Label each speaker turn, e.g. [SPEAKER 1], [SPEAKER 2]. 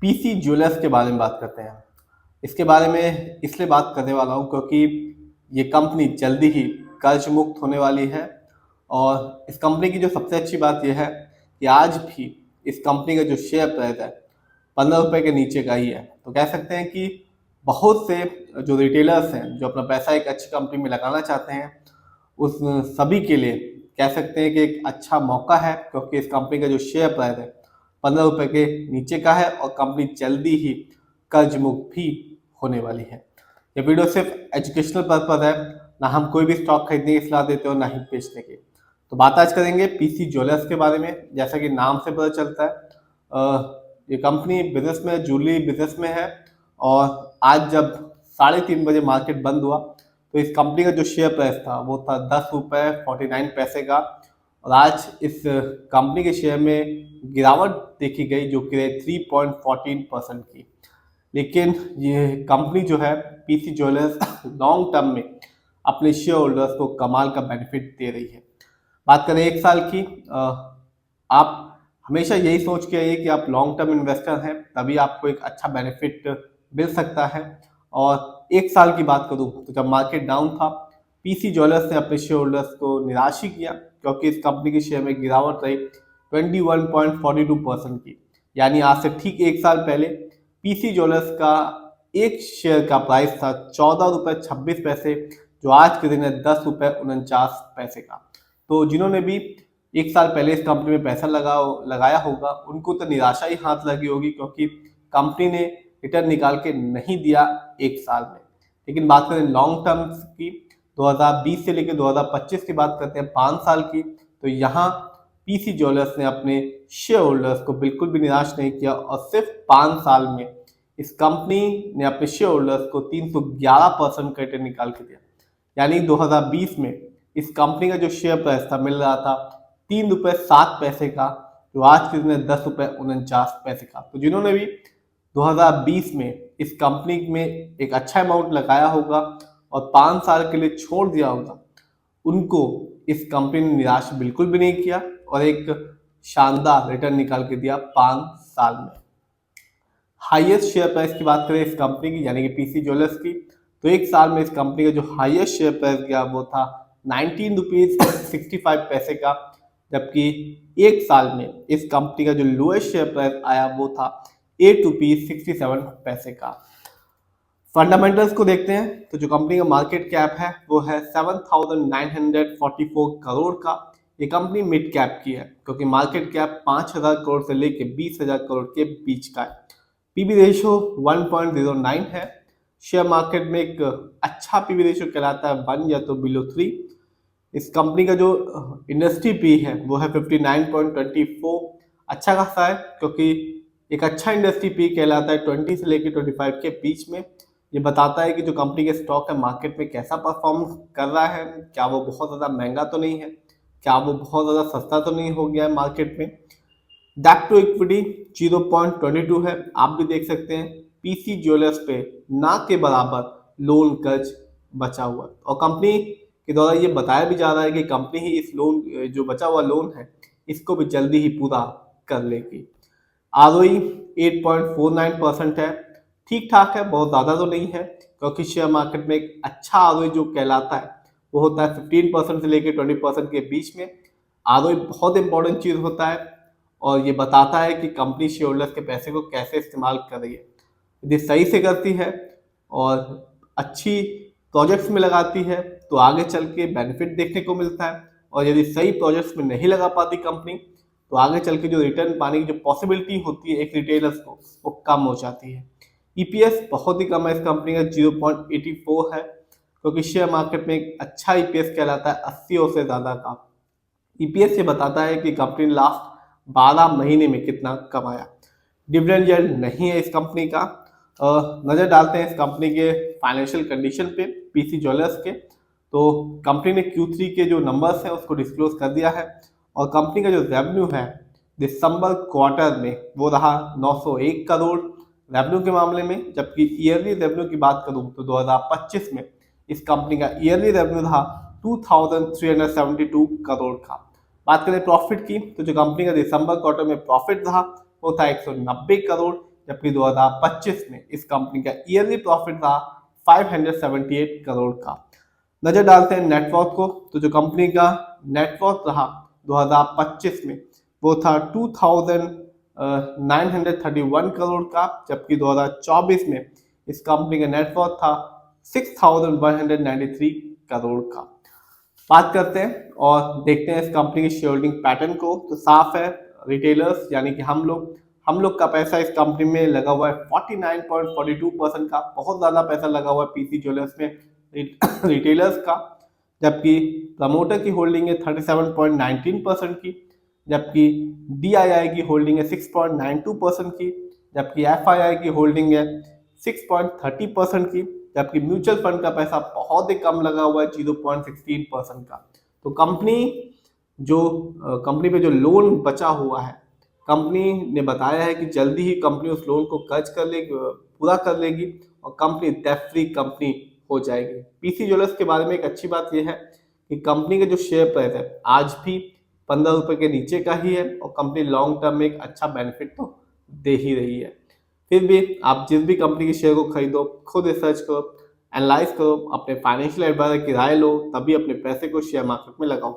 [SPEAKER 1] PC jewellers के बारे में बात करते हैं। इसके बारे में इसलिए बात करने वाला हूँ क्योंकि ये कंपनी जल्दी ही कर्ज मुक्त होने वाली है। और इस कंपनी की जो सबसे अच्छी बात यह है कि आज भी इस कंपनी का जो शेयर प्राइस है 15 रुपये के नीचे का ही है। तो कह सकते हैं कि बहुत से जो रिटेलर्स हैं जो अपना पैसा एक अच्छी कंपनी में लगाना चाहते हैं उस सभी के लिए कह सकते हैं कि एक अच्छा मौका है, क्योंकि इस कंपनी का जो शेयर प्राइस है 15 रुपये के नीचे का है और कंपनी जल्दी ही कर्ज मुक्त भी होने वाली है। ये वीडियो सिर्फ एजुकेशनल पर्पज है, ना हम कोई भी स्टॉक खरीदने की सलाह देते हो ना ही बेचने की। तो बात आज करेंगे पीसी ज्वेलर्स के बारे में। जैसा कि नाम से पता चलता है ये कंपनी बिजनेस में, ज्वेलरी बिजनेस में है। और आज जब 3:30 बजे मार्केट बंद हुआ तो इस कंपनी का जो शेयर प्राइस था वो था 10 रुपये 49 पैसे का। और आज इस कंपनी के शेयर में गिरावट देखी गई जो कि 3.14% की। लेकिन ये कंपनी जो है पीसी ज्वेलर्स लॉन्ग टर्म में अपने शेयर होल्डर्स को कमाल का बेनिफिट दे रही है। बात करें 1 साल की, आप हमेशा यही सोच के आइए कि आप लॉन्ग टर्म इन्वेस्टर हैं, तभी आपको एक अच्छा बेनिफिट मिल सकता है। और 1 साल की बात करूं तो जब मार्केट डाउन था पीसी ज्वेलर्स ने अपने शेयर होल्डर्स को निराश ही किया, क्योंकि इस कंपनी के शेयर में गिरावट रही 21.42% की। यानी आज से ठीक 1 साल पहले पीसी ज्वेलर्स का एक शेयर का प्राइस था 14 रुपये 26 पैसे, जो आज के दिन है 10 रुपये 49 पैसे का। तो जिन्होंने भी 1 साल पहले इस कंपनी में पैसा लगाया होगा उनको तो निराशा ही हाथ लगी होगी, क्योंकि कंपनी ने रिटर्न निकाल के नहीं दिया 1 साल में। लेकिन बात करें लॉन्ग टर्म की, 2020 से लेकर 2025 की बात करते हैं 5 साल की, तो यहाँ पीसी ज्वेलर्स ने अपने शेयर होल्डर्स को बिल्कुल भी निराश नहीं किया और सिर्फ 5 साल में इस कंपनी ने अपने शेयर होल्डर्स को 311% का रिटर्न निकाल के दिया। यानी 2020 में इस कंपनी का जो शेयर प्राइस था मिल रहा था 3 रुपये 7 पैसे का, जो आज के दिन है 10 रुपये 49 पैसे का। तो जिन्होंने भी 2020 में इस कंपनी में एक अच्छा अमाउंट लगाया होगा और 5 साल के लिए छोड़ दिया होगा, उनको इस कंपनी ने निराश बिल्कुल भी नहीं किया और एक शानदार रिटर्न निकाल के दिया 5 साल में। हाईएस्ट शेयर प्राइस की बात करें इस कंपनी की यानी कि पीसी ज्वेलर्स की, तो 1 साल में इस कंपनी का जो हाईएस्ट शेयर प्राइस गया वो था 19 रुपीज 65 पैसे का, जबकि 1 साल में इस कंपनी का जो लोएस्ट शेयर प्राइस आया वो था 8 रुपीज 67 पैसे का। फंडामेंटल्स को देखते हैं तो जो कंपनी का मार्केट कैप है वो है 7,944 करोड़ का। ये कंपनी मिड कैप की है, क्योंकि मार्केट कैप 5,000 करोड़ से लेकर 20,000 करोड़ के बीच का है। पीबी रेशो 1.09 है। शेयर मार्केट में एक अच्छा पीबी रेशो कहलाता है 1 या तो बिलो 3। इस कंपनी का जो इंडस्ट्री पी है वो है 59.24, अच्छा खासा है, क्योंकि एक अच्छा इंडस्ट्री पी कहलाता है 20 से लेकर 25 के बीच में। ये बताता है कि जो कंपनी के स्टॉक है मार्केट में कैसा परफॉर्म कर रहा है, क्या वो बहुत ज़्यादा महंगा तो नहीं है, क्या वो बहुत ज़्यादा सस्ता तो नहीं हो गया है मार्केट में। डेट टू इक्विटी 0.22 है। आप भी देख सकते हैं पीसी ज्वेलर्स पे ना के बराबर लोन कर्ज बचा हुआ है, और कंपनी के द्वारा ये बताया भी जा रहा है कि कंपनी ही इस लोन जो बचा हुआ लोन है इसको भी जल्दी ही पूरा कर लेगी। आरओई 8.49% है, ठीक ठाक है, बहुत ज़्यादा तो नहीं है, क्योंकि शेयर मार्केट में एक अच्छा आरओई जो कहलाता है वो होता है 15% से लेकर 20% के बीच में। आरओई बहुत इंपॉर्टेंट चीज़ होता है और ये बताता है कि कंपनी शेयर होल्डर्स के पैसे को कैसे इस्तेमाल कर रही है। यदि सही से करती है और अच्छी प्रोजेक्ट्स में लगाती है तो आगे चल के बेनिफिट देखने को मिलता है, और यदि सही प्रोजेक्ट्स में नहीं लगा पाती कंपनी तो आगे चल के जो रिटर्न पाने की जो पॉसिबिलिटी होती है एक रिटेलर्स को वो कम हो जाती है। ईपीएस बहुत ही कम है इस कंपनी का, 0.84 है, क्योंकि शेयर मार्केट में एक अच्छा ईपीएस कहलाता है 80 और से ज़्यादा का। ईपीएस ये बताता है कि कंपनी ने लास्ट 12 महीने में कितना कमाया। डिविडेंड यील्ड नहीं है इस कंपनी का। नज़र डालते हैं इस कंपनी के फाइनेंशियल कंडीशन पे पीसी ज्वेलर्स के, तो कंपनी ने Q3 के जो नंबर्स हैं उसको डिस्क्लोज कर दिया है, और कंपनी का जो रेवेन्यू है दिसंबर क्वार्टर में वो रहा 901 करोड़ रेवेन्यू के मामले में, जबकि ईयरली रेवेन्यू की बात करूं तो 2025 में इस कंपनी का ईयरली रेवेन्यू रहा 2372 करोड़ का। बात करें प्रॉफिट की तो जो कंपनी का दिसंबर क्वार्टर में प्रॉफिट रहा वो था 190 करोड़, जबकि 2025 में इस कंपनी का ईयरली प्रॉफिट था 578 करोड़ का। नजर डालते हैं नेटवर्थ को, तो जो कंपनी का नेटवर्थ रहा 2025 में वो था 2931 करोड़ का, जबकि 2024 में इस कंपनी का नेटवर्थ था 6193 करोड़ का। बात करते हैं और देखते हैं इस कंपनी की शेयर होल्डिंग पैटर्न को, तो साफ है रिटेलर्स यानी कि हम लोग का पैसा इस कंपनी में लगा हुआ है 49.42% का, बहुत ज्यादा पैसा लगा हुआ है पीसी ज्वेलर्स में रिटेलर्स का, जबकि प्रमोटर की होल्डिंग है 37.19% की, जबकि डीआईआई की होल्डिंग है 6.92% की, जबकि एफआईआई की होल्डिंग है 6.30% की, जबकि म्यूचुअल फंड का पैसा बहुत ही कम लगा हुआ है 0.16% का। तो कंपनी पे जो लोन बचा हुआ है, कंपनी ने बताया है कि जल्दी ही कंपनी उस लोन को कर्ज कर लेगी, पूरा कर लेगी और कंपनी डेट फ्री कंपनी हो जाएगी। पीसी ज्वेलर्स के बारे में एक अच्छी बात यह है कि कंपनी के जो शेयर प्राइस है आज भी 15 रुपए के नीचे का ही है और कंपनी लॉन्ग टर्म में एक अच्छा बेनिफिट तो दे ही रही है। फिर भी आप जिस भी कंपनी के शेयर को खरीदो खुद रिसर्च करो, एनालाइज करो, अपने फाइनेंशियल एडवाइजर की राय लो, तभी अपने पैसे को शेयर मार्केट में लगाओ।